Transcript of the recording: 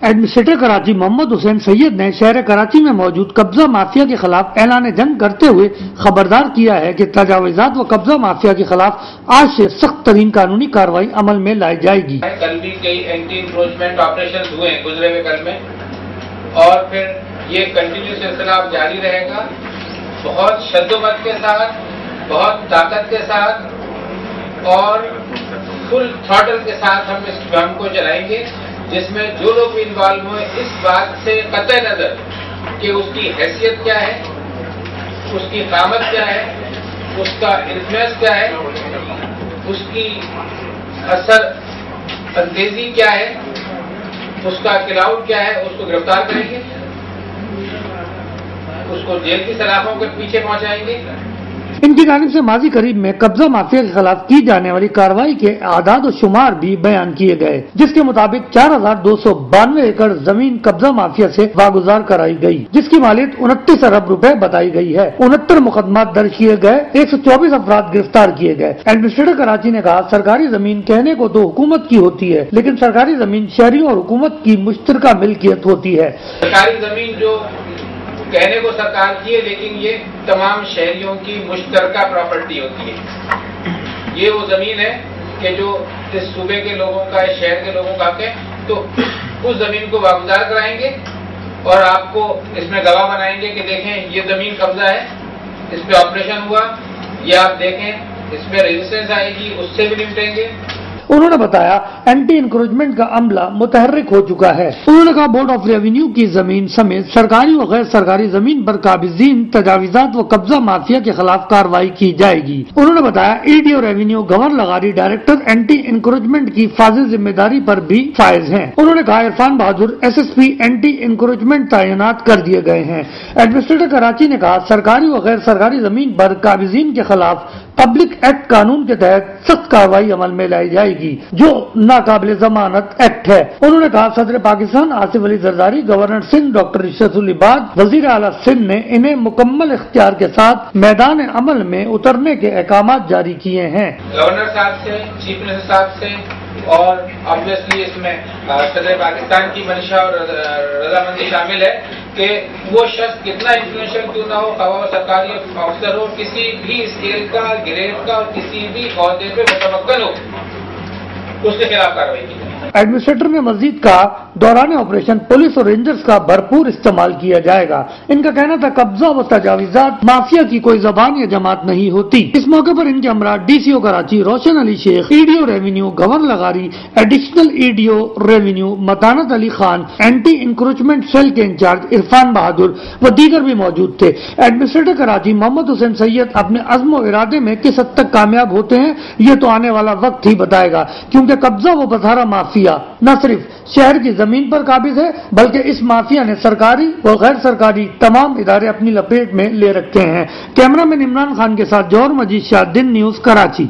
Administrator Karachi محمد حسین سید نے شہر کراچی میں موجود قبضہ مافیا کے خلاف اعلان جنگ کرتے ہوئے خبردار کیا ہے کہ تجاوزات و قبضہ مافیا کے خلاف آج سے سخت ترین قانونی کارروائی عمل میں لائی جائے گی۔ کل بھی کئی اینٹی انکروچمنٹ آپریشن ہوئے ہیں گزرے ہوئے کل میں، اور پھر یہ کنٹینیو سلسلہ جاری رہے گا، بہت شدت کے ساتھ، بہت طاقت کے ساتھ اور فل تھراٹل کے ساتھ ہم اس مہم کو چلائیں گے، جس میں جو لوگ بھی انوالو ہوئے اس بات سے قطع نظر کہ اس کی حیثیت کیا ہے، اس کی قامت کیا ہے، اس کا انفلوئنس کیا ہے، اس کی اثر انگیزی کیا ہے، اس کا کراؤڈ کیا ہے، اس کو گرفتار کریں گے، اس کو جیل کی سلاخوں کے پیچھے پہنچائیں گے۔ ان کی جانب سے ماضی قریب میں قبضہ مافیا کے خلاف کی جانے والی کارروائی کے اعداد و شمار بھی بیان کیے گئے، جس کے مطابق 4292 ایکڑ زمین قبضہ مافیا سے واگزار کرائی گئی، جس کی مالیت 29 ارب روپے بتائی گئی ہے۔ 69 مقدمات درج کیے گئے، 124 افراد گرفتار کیے گئے۔ ایڈمنسٹریٹر کراچی نے کہا، سرکاری زمین کہنے کو تو حکومت کی ہوتی ہے، لیکن سرکاری زمین شہریوں اور حکومت کی مشترکہ ملکیت ہوتی ہے۔ سرکاری زمین جو کہنے کو سرکار کی ہے، لیکن یہ تمام شہریوں کی مشترکہ پراپرٹی ہوتی ہے۔ یہ وہ زمین ہے کہ جو اس صوبے کے لوگوں کا، اس شہر کے لوگوں کا ہے، تو اس زمین کو واگزار کرائیں گے اور آپ کو اس میں گواہ بنائیں گے کہ دیکھیں یہ زمین قبضہ ہے، اس پہ آپریشن ہوا، یہ آپ دیکھیں اس میں ریزسٹنس آئے گی، اس سے بھی نمٹیں گے۔ انہوں نے بتایا اینٹی انکروچمنٹ کا عملہ متحرک ہو چکا ہے۔ انہوں نے کہا بورڈ آف ریونیو کی زمین سمیت سرکاری و غیر سرکاری زمین پر قابضین تجاوزات و قبضہ مافیا کے خلاف کارروائی کی جائے گی۔ انہوں نے بتایا ای D O revenue Gaur لغاری director anti encroachment کی فاضل ذمہ داری پر بھی فائز ہیں۔ انہوں نے کہا عرفان بہادر ایس پی اینٹی انکروچمنٹ تعینات کر دیے گئے ہیں۔ ایڈمنسٹریٹر کراچی نے کہا سرکاری و غیر سرکاری زمین پر قابضین کے خلاف پبلک ایکٹ قانون کے تحت سخت کارروائی عمل میں لائی جائے گی، جو ناقابل ضمانت ایکٹ ہے۔ انہوں نے کہا صدر پاکستان آصف علی زرداری، گورنر سندھ ڈاکٹر ارشد العباد، وزیر اعلیٰ سندھ نے انہیں مکمل اختیار کے ساتھ میدان عمل میں اترنے کے احکامات جاری کیے ہیں۔ گورنر صاحب سے، چیف منسٹر صاحب سے، اور آبویسلی اس میں صدر پاکستان کی منشا اور رضامندی شامل ہے کہ وہ شخص کتنا انفلوئنشل کیوں نہ ہو، خواہ سرکاری افسر ہو، کسی بھی اسکیل کا، گریڈ کا اور کسی بھی عہدے پہ متمکن ہو، اس کے خلاف کارروائی کی جائے۔ ایڈمنسٹریٹر نے مزید کہا دوران آپریشن پولیس اور رینجرز کا بھرپور استعمال کیا جائے گا۔ ان کا کہنا تھا قبضہ و تجاوزات مافیا کی کوئی زبان یا جماعت نہیں ہوتی۔ اس موقع پر ان کے ہمراہ ڈی سی او کراچی روشن علی شیخ، ای ڈی او ریونیو گور لغاری، additional E D O revenue Matanat Ali Khan, anti encroachment cell کے انچارج عرفان بہادر و دیگر بھی موجود تھے۔ ایڈمنسٹریٹر کراچی محمد حسین سید اپنے عزم و ارادے میں کس حد تک کامیاب ہوتے ہیں یہ تو آنے والا وقت ہی بتائے گا، کیونکہ قبضہ و بسارہ مافیا نہ صرف شہر کی زمین پر قابض ہے بلکہ اس مافیا نے سرکاری و غیر سرکاری تمام ادارے اپنی لپیٹ میں لے رکھے ہیں۔ کیمرہ مین عمران خان کے ساتھ جوہر مجید شاہ، دن نیوز، کراچی۔